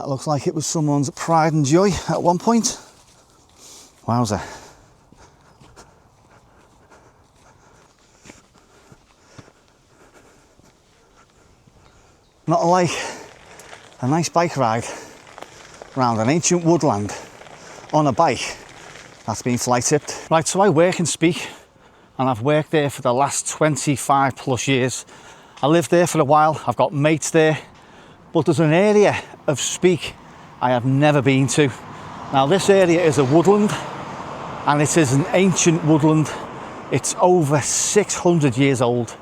That looks like it was someone's pride and joy at one point. Wowza. Not like a nice bike ride around an ancient woodland on a bike that's been fly tipped. Right, so I work in Speke and I've worked there for the last 25 plus years. I lived there for a while, I've got mates there, but there's an area of Speke I have never been to. Now this area is a woodland and it is an ancient woodland. It's over 600 years old.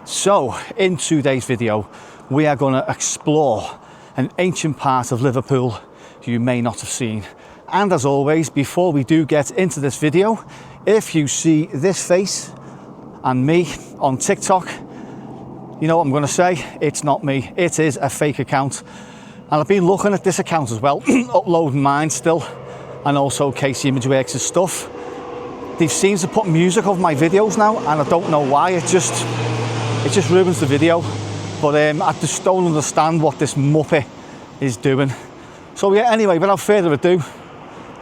So in today's video, we are going to explore an ancient part of Liverpool you may not have seen. And as always, before we do get into this video, if you see this face and me on TikTok, you know what I'm going to say, it's not me, it is a fake account. And I've been looking at this account as well, uploading mine still, and also Casey Imageworks' stuff. They seem to put music over my videos now, and I don't know why, it just ruins the video. But I just don't understand what this muppet is doing. So yeah, anyway, without further ado,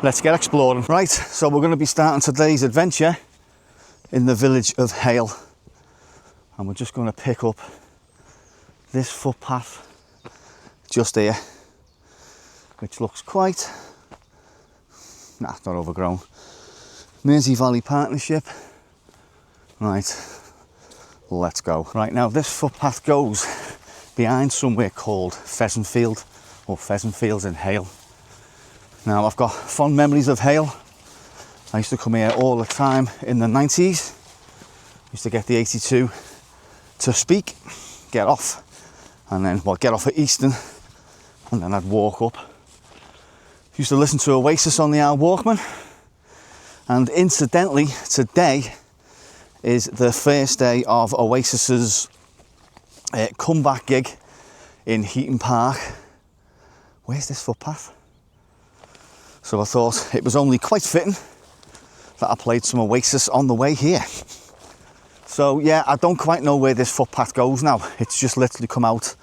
let's get exploring. Right, so we're going to be starting today's adventure in the village of Hale. And we're just going to pick up this footpath just here, which looks quite, nah, it's not overgrown. Mersey Valley Partnership. Right. Let's go. Right, now this footpath goes behind somewhere called Pheasant Field, or Pheasant Fields in Hale. Now I've got fond memories of Hale. I used to come here all the time in the 90s. Used to get the 82 to Speke, get off, and then, well, get off at Easton, and then I'd walk up. Used to listen to Oasis on the old Walkman, and incidentally, today is the first day of Oasis's comeback gig in Heaton Park. Where's this footpath? So I thought it was only quite fitting that I played some Oasis on the way here. So yeah, I don't quite know where this footpath goes now. It's just literally come out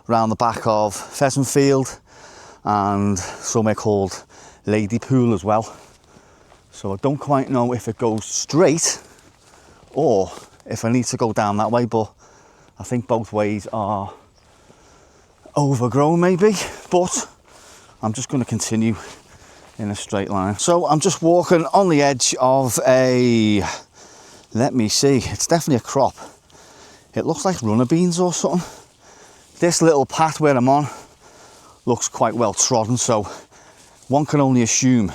round the back of Pheasant Field and somewhere called Lady Pool as well. So I don't quite know if it goes straight or if I need to go down that way, but I think both ways are overgrown maybe, but I'm just going to continue in a straight line. So I'm just walking on the edge of a, let me see, it's definitely a crop. It looks like runner beans or something. This little path where I'm on looks quite well trodden, so one can only assume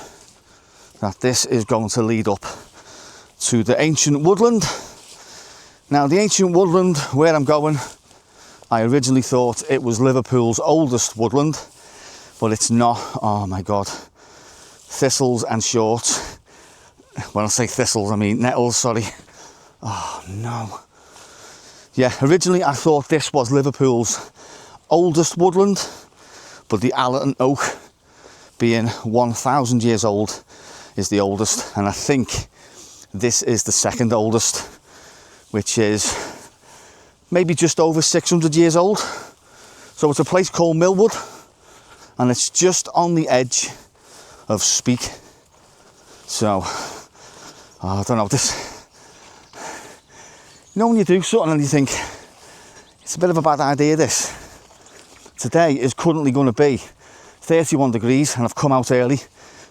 that this is going to lead up to the ancient woodland. Now the ancient woodland where I'm going, I originally thought it was Liverpool's oldest woodland, but it's not. Oh my god, thistles and shorts. When I say thistles I mean nettles, sorry. Oh no. Yeah, originally I thought this was Liverpool's oldest woodland, but the Allerton oak, being 1,000 years old, is the oldest, and I think this is the second oldest, which is maybe just over 600 years old. So it's a place called Millwood, and it's just on the edge of Speke. So I don't know, this, you know when you do something and you think it's a bit of a bad idea, this. Today is currently going to be 31 degrees and I've come out early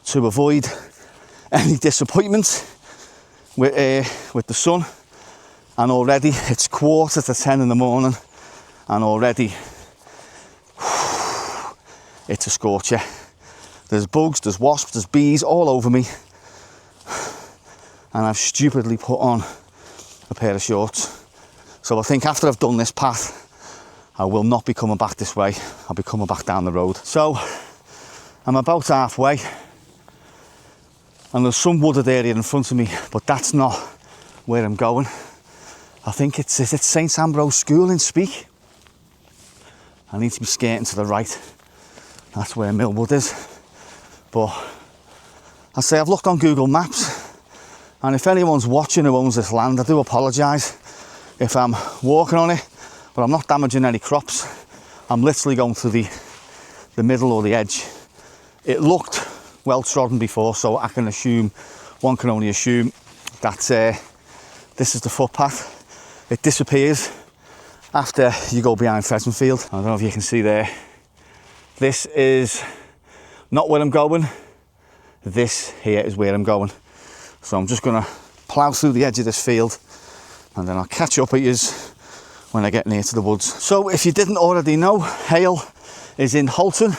to avoid any disappointment with the sun, and already it's 9:45 in the morning and already it's a scorcher. There's bugs, there's wasps, there's bees all over me, and I've stupidly put on a pair of shorts. So I think after I've done this path I will not be coming back this way, I'll be coming back down the road. So I'm about halfway and there's some wooded area in front of me, but that's not where I'm going. I think it's St Ambrose School in Speke. I need to be skating to the right. That's where Millwood is. But I say I've looked on Google Maps, and if anyone's watching who owns this land, I do apologise if I'm walking on it, but I'm not damaging any crops. I'm literally going through the the middle or the edge. It looked well trodden before, so I can assume, one can only assume that this is the footpath. It disappears after you go behind Pheasant Field. I don't know if you can see there. This is not where I'm going. This here is where I'm going. So I'm just gonna plough through the edge of this field and then I'll catch up with you when I get near to the woods. So if you didn't already know, Hale is in Halton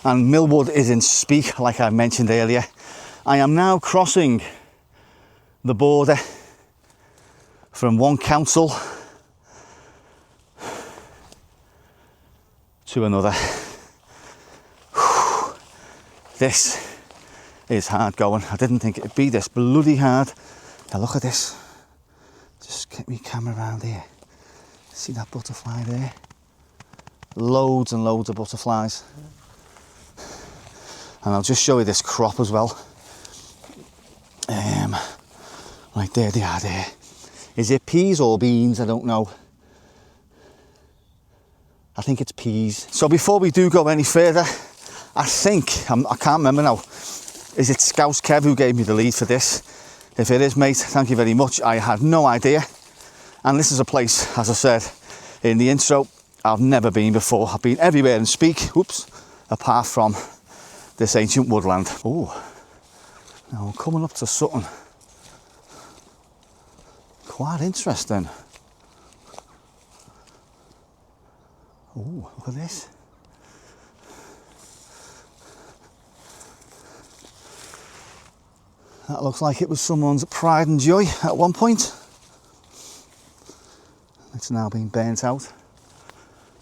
and Millwood is in Speke, like I mentioned earlier. I am now crossing the border from one council to another. This is hard going. I didn't think it'd be this bloody hard. Now look at this. Just get my camera around here. See that butterfly there? Loads and loads of butterflies. And I'll just show you this crop as well. Right there they are there. Is it peas or beans? I don't know. I think it's peas. So before we do go any further, I can't remember now. Is it Scouse Kev who gave me the lead for this? If it is, mate, thank you very much. I had no idea. And this is a place, as I said in the intro, I've never been before. I've been everywhere in Speke, apart from this ancient woodland. Oh, now I'm coming up to something quite interesting. Oh, look at this. That looks like it was someone's pride and joy at one point. It's now been burnt out.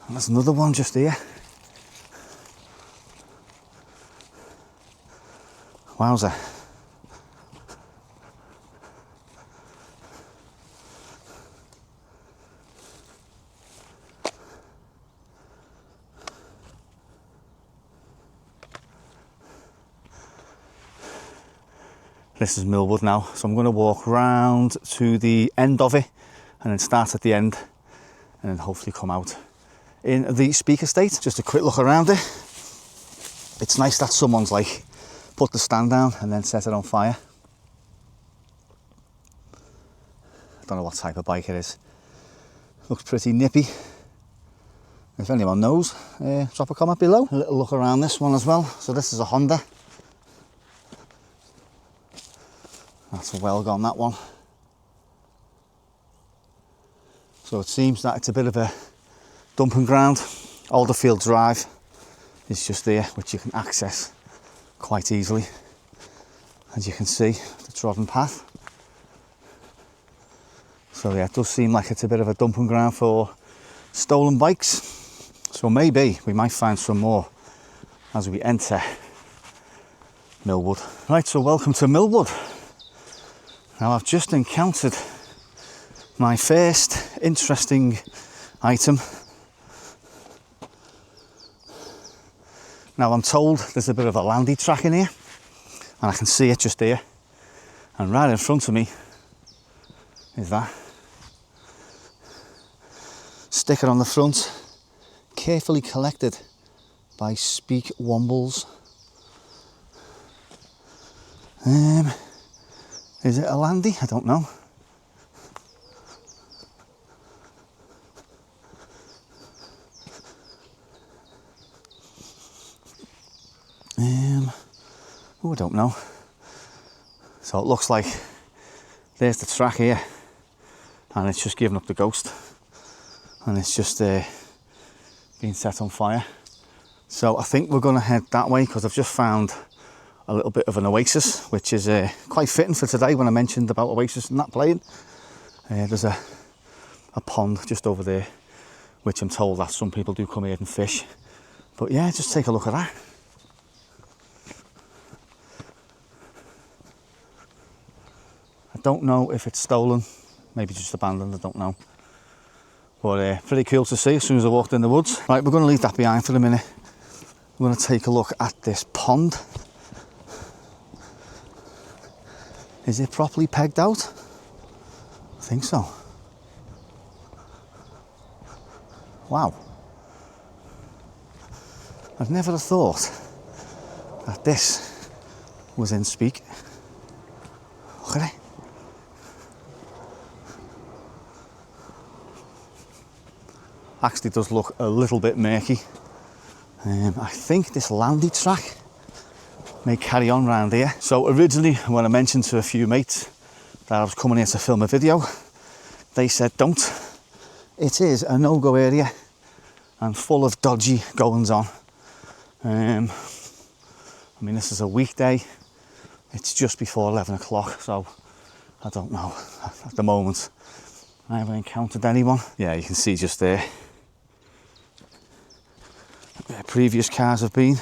And there's another one just here. Wowza. This is Millwood now, so I'm going to walk round to the end of it and then start at the end and then hopefully come out in the Speke estate. Just a quick look around it. It's nice that someone's like put the stand down and then set it on fire. I don't know what type of bike it is. Looks pretty nippy. If anyone knows, drop a comment below. A little look around this one as well. So this is a Honda. That's well gone, that one. So it seems that it's a bit of a dumping ground. Alderfield Drive is just there, which you can access quite easily. As you can see, the trodden path. So yeah, it does seem like it's a bit of a dumping ground for stolen bikes. So maybe we might find some more as we enter Millwood. Right, so welcome to Millwood. Now I've just encountered my first interesting item. Now I'm told there's a bit of a landy track in here and I can see it just here, and right in front of me is that sticker on the front, carefully collected by Speke Wombles. Is it a landy? I don't know. Oh, I don't know. So it looks like there's the track here, and it's just given up the ghost, and it's just being set on fire. So I think we're going to head that way because I've just found a little bit of an oasis, which is quite fitting for today when I mentioned about oasis and that playing. There's a pond just over there, which I'm told that some people do come here and fish. But yeah, just take a look at that. I don't know if it's stolen, maybe just abandoned, I don't know. But pretty cool to see as soon as I walked in the woods. Right, we're going to leave that behind for a minute. We're going to take a look at this pond. Is it properly pegged out? I think so. I'd never have thought that this was in Speke. Look at it. Actually does look a little bit murky. I think this landing track may carry on round here. So originally when I mentioned to a few mates that I was coming here to film a video, they said don't. It is a no-go area and full of dodgy goings on. I mean, this is a weekday. It's just before 11 o'clock, so I don't know at the moment. I haven't encountered anyone. Yeah, you can see just there where previous cars have been.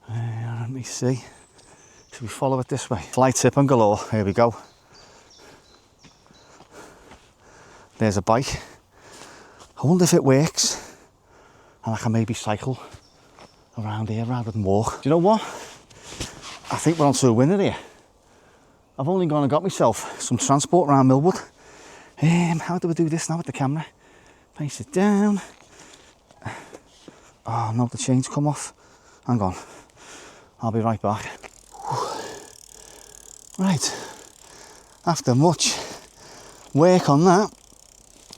Let me see. Should we follow it this way? Fly tip and galore. Here we go. There's a bike. I wonder if it works and I can maybe cycle around here rather than walk. Do you know what? I think we're on to a winner here. I've only gone and got myself some transport around Millwood. How do we do this now with the camera? Place it down. Oh no, the chain's come off. Hang on. I'll be right back. Right. After much work on that,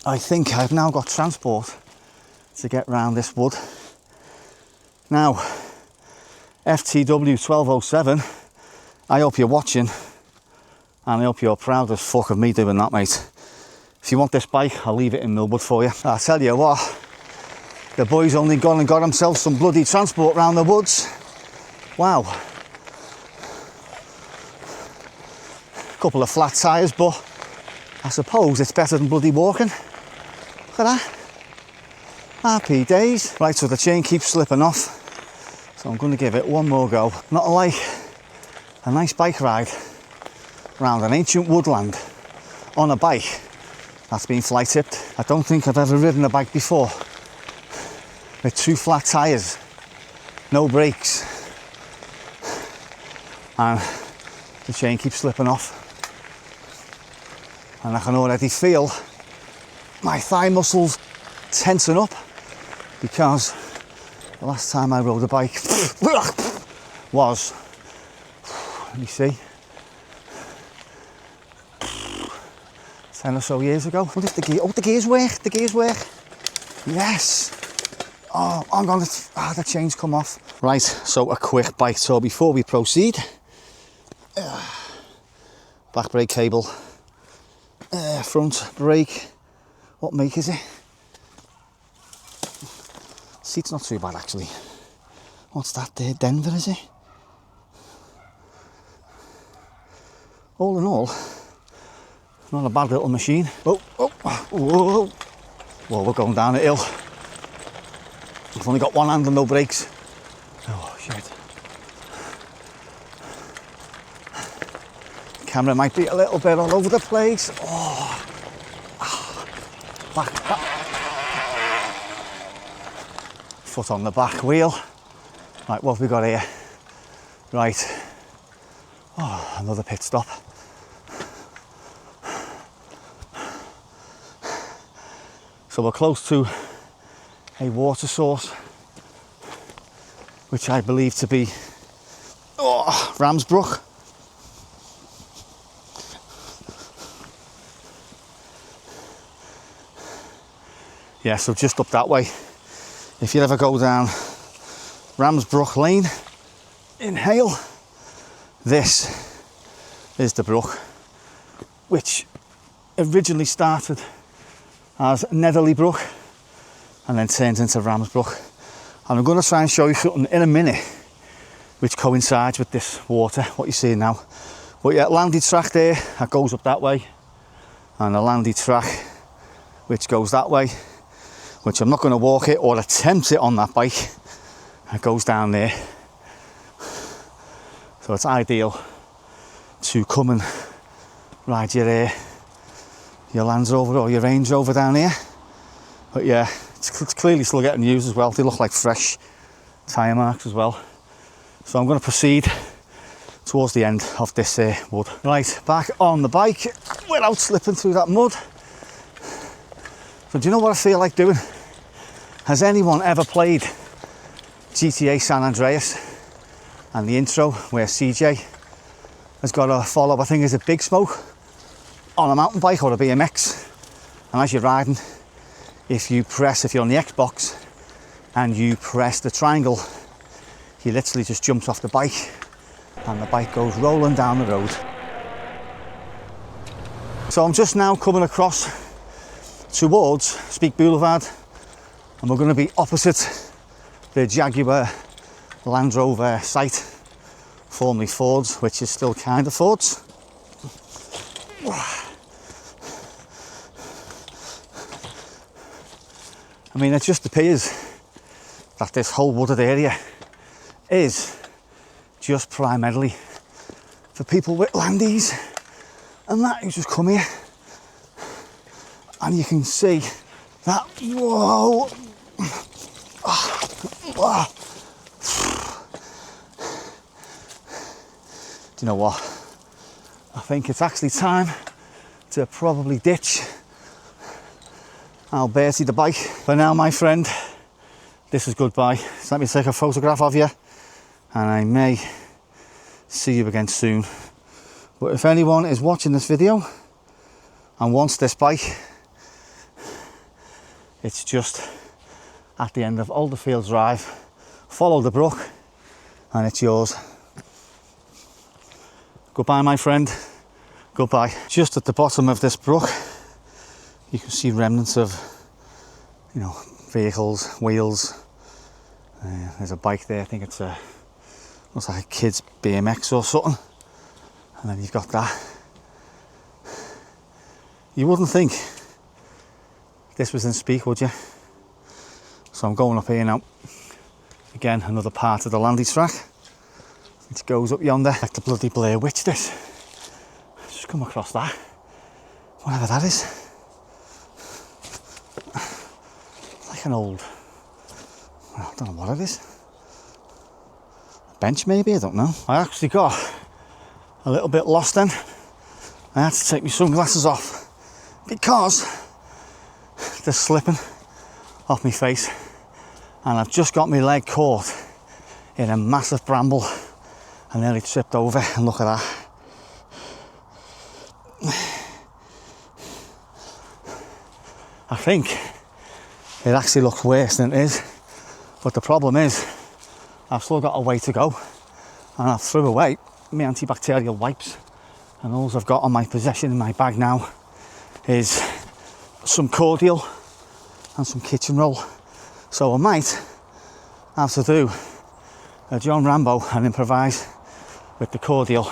I think I've now got transport to get round this wood. Now, FTW 1207, I hope you're watching and I hope you're proud as fuck of me doing that, mate. If you want this bike, I'll leave it in Millwood for you. I'll tell you what, the boy's only gone and got himself some bloody transport round the woods. Wow. Couple of flat tyres, but I suppose it's better than bloody walking. Look at that. Happy days. Right, so the chain keeps slipping off. So I'm going to give it one more go. Not like a nice bike ride around an ancient woodland on a bike that's been fly tipped. I don't think I've ever ridden a bike before with two flat tyres, no brakes, and the chain keeps slipping off. And I can already feel my thigh muscles tensing up because the last time I rode a bike was, let me see, 10 or so years ago. What is the gear? Oh, the gears work, the gears work. Yes. Oh, hang on, the chain's come off. Right, so a quick bike tour before we proceed. Back brake cable, front brake. What make is it? Seat's not too bad actually. What's that there? Denver, is it? All in all, not a bad little machine. Oh, whoa. Well, we're going down a hill. I've only got one hand and no brakes. Oh, shit. Camera might be a little bit all over the place. Oh. Back. Foot on the back wheel. Right, what have we got here? Right. Oh, another pit stop. So we're close to a water source, which I believe to be Ramsbrook. Yeah, so just up that way. If you ever go down Ramsbrook Lane in Hale, this is the brook, which originally started as Netherley Brook and then turned into Ramsbrook. And I'm going to try and show you something in a minute which coincides with this water, what you're seeing now. But yeah, landing track there, that goes up that way, and a landing track which goes that way, which I'm not going to walk it or attempt it on that bike. It goes down there. So it's ideal to come and ride your Land Rover or your Range Rover down here. But yeah, it's clearly still getting used as well. They look like fresh tyre marks as well. So I'm going to proceed towards the end of this wood. Right, back on the bike without slipping through that mud. So do you know what I feel like doing? Has anyone ever played GTA San Andreas and the intro where CJ has got to follow, I think, is a Big Smoke on a mountain bike or a BMX, and as you're riding, if you're on the Xbox and you press the triangle, he literally just jumps off the bike and the bike goes rolling down the road. So I'm just now coming across towards Speke Boulevard, and we're going to be opposite the Jaguar Land Rover site, formerly Ford's, which is still kind of Ford's. I mean, it just appears that this whole wooded area is just primarily for people with landies and that who just come here, and you can see that, whoa, do you know what? I think it's actually time to probably ditch Alberti the bike. For now, my friend, this is goodbye. So let me take a photograph of you, and I may see you again soon. But if anyone is watching this video and wants this bike, it's just at the end of Alderfield Drive. Follow the brook and it's yours. Goodbye, my friend. Goodbye. Just at the bottom of this brook, you can see remnants of, you know, vehicles, wheels. There's a bike there. I think it's looks like a kid's BMX or something. And then you've got that. You wouldn't think this was in Speke, would you? So I'm going up here now. Again, another part of the landy track. It goes up yonder, like the bloody Blair Witch this. Just come across that. Whatever that is. Like an old, well, I don't know what it is. A bench maybe, I don't know. I actually got a little bit lost then. I had to take my sunglasses off because they're slipping off my face, and I've just got my leg caught in a massive bramble and nearly tripped over. And look at that. I think it actually looks worse than it is, but the problem is I've still got a way to go, and I've threw away my antibacterial wipes, and all I've got on my possession in my bag now is some cordial and some kitchen roll. So I might have to do a John Rambo and improvise with the cordial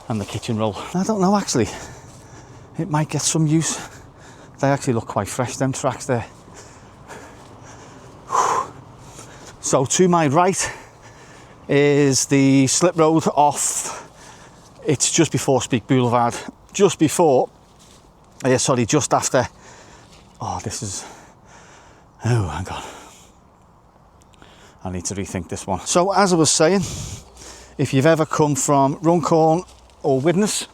and the kitchen roll. I don't know, actually, it might get some use. They actually look quite fresh, them tracks there. So to my right is the slip road off, it's just before Speke Boulevard, just after, hang on, I need to rethink this one. So as I was saying, if you've ever come from Runcorn or Widnes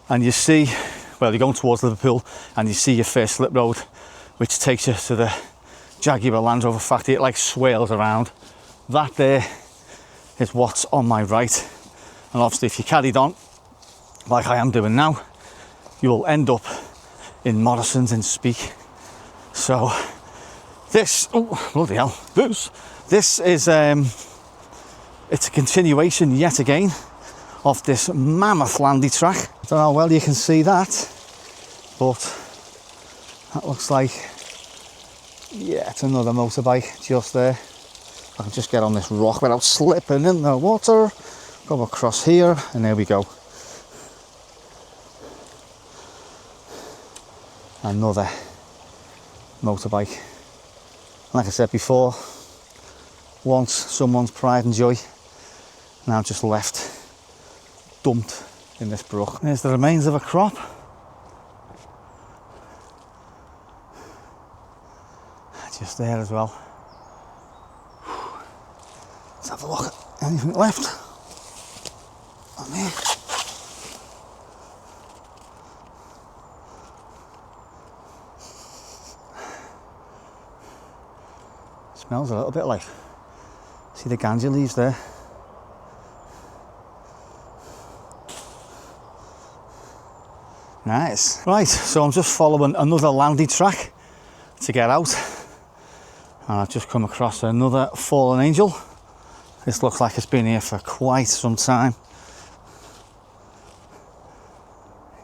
and you see, well, you're going towards Liverpool and you see your first slip road which takes you to the Jaguar Land Rover factory, it like swirls around. That there is what's on my right, and obviously if you carried on like I am doing now, you will end up in Morrisons in Speke. So this, oh bloody hell, this is it's a continuation yet again of this mammoth landy track. I don't know how well you can see that, but that looks like, yeah, it's another motorbike just there. I can just get on this rock without slipping in the water. Go across here, and there we go. Another motorbike. Like I said before, once someone's pride and joy, now just left, dumped in this brook. There's the remains of a crop. Just there as well. Let's have a look at anything left on there. Smells a little bit like, see the ganja leaves there? Nice. Right, so I'm just following another landy track to get out, and I've just come across another fallen angel. This looks like it's been here for quite some time.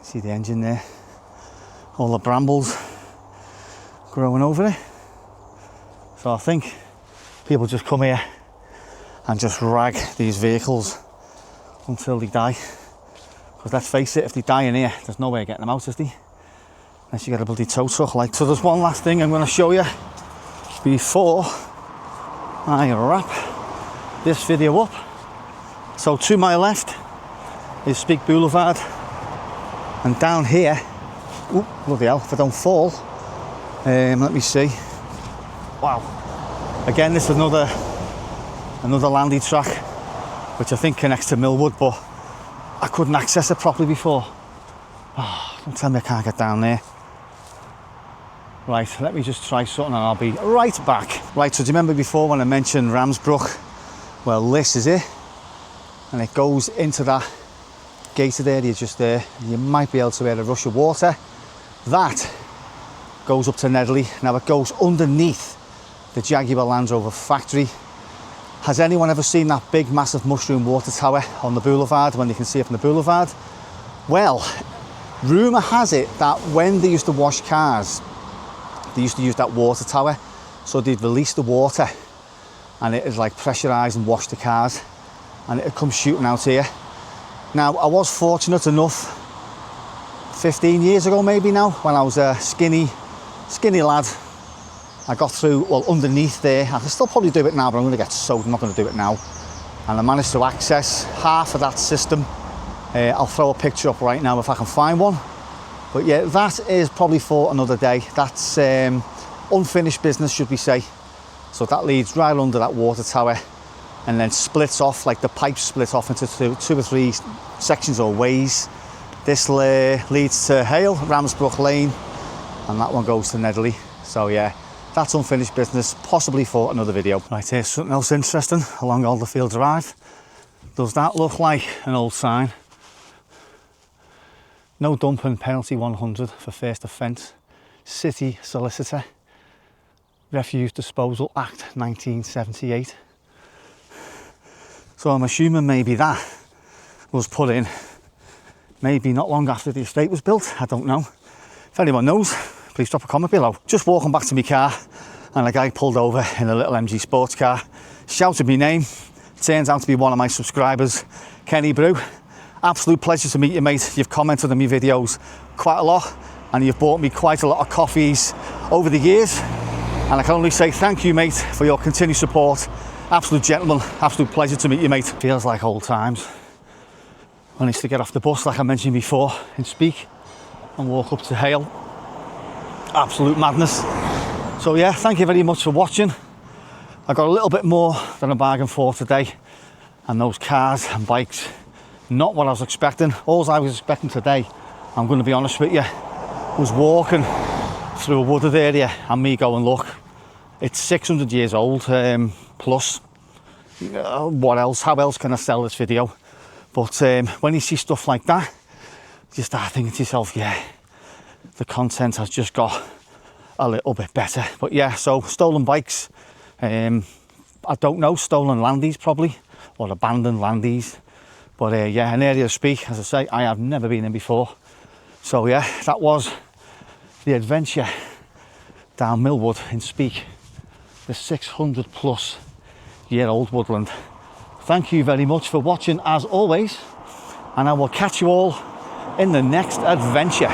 See the engine there, all the brambles growing over it. So I think people just come here and just rag these vehicles until they die. Because let's face it, if they die in here, there's no way of getting them out, is there? Unless you get a bloody tow truck like. So there's one last thing I'm going to show you before I wrap this video up. So to my left is Speke Boulevard, and down here, oh bloody hell, if I don't fall, let me see. Wow, again this is another landy track which I think connects to Millwood, but I couldn't access it properly before. Oh, don't tell me I can't get down there. Right, let me just try something and I'll be right back. Right, so do you remember before when I mentioned Ramsbrook? Well, this is it, and it goes into that gated area just there. You might be able to hear a rush of water. That goes up to Nedley. Now it goes underneath the Jaguar Land Rover factory. Has anyone ever seen that big massive mushroom water tower on the boulevard, when you can see it from the boulevard? Well, rumour has it that when they used to wash cars, they used to use that water tower, so they'd release the water and it is like pressurised and wash the cars, and it'd come shooting out here. Now I was fortunate enough 15 years ago maybe now, when I was a skinny lad, I got through, well, underneath there. I can still probably do it now, but I'm going to get soaked. I'm not going to do it now. And I managed to access half of that system. I'll throw a picture up right now if I can find one. But yeah, that is probably for another day. That's unfinished business, should we say. So that leads right under that water tower and then splits off, like the pipes split off into two or three sections or ways. This leads to Hale, Ramsbrook Lane, and that one goes to Nedley. So yeah, that's unfinished business, possibly for another video. Right, here's something else interesting along Alderfield Drive. Does that look like an old sign? No dumping, penalty 100 for first offence. City Solicitor. Refuse Disposal Act 1978. So I'm assuming maybe that was put in maybe not long after the estate was built. I don't know. If anyone knows, please drop a comment below. Just walking back to my car and a guy pulled over in a little MG sports car, shouted my name. Turns out to be one of my subscribers, Kenny Brew. Absolute pleasure to meet you, mate. You've commented on my videos quite a lot and you've bought me quite a lot of coffees over the years, and I can only say thank you, mate, for your continued support. Absolute gentleman, absolute pleasure to meet you, mate. Feels like old times when I used to get off the bus, like I mentioned before, in Speke and walk up to Hale. Absolute madness. So yeah, thank you very much for watching. I got a little bit more than I bargained for today, and those cars and bikes, not what I was expecting. All I was expecting today, I'm going to be honest with you, was walking through a wooded area and me going, look, it's 600 years old plus. What else? How else can I sell this video? But when you see stuff like that, you start thinking to yourself, yeah, the content has just got a little bit better. But yeah, so stolen bikes, I don't know, stolen landies probably, or abandoned landies. But yeah, an area of Speke, as I say, I have never been in before. So yeah, that was the adventure down Millwood in Speke, the 600 plus year old woodland. Thank you very much for watching as always, and I will catch you all in the next adventure.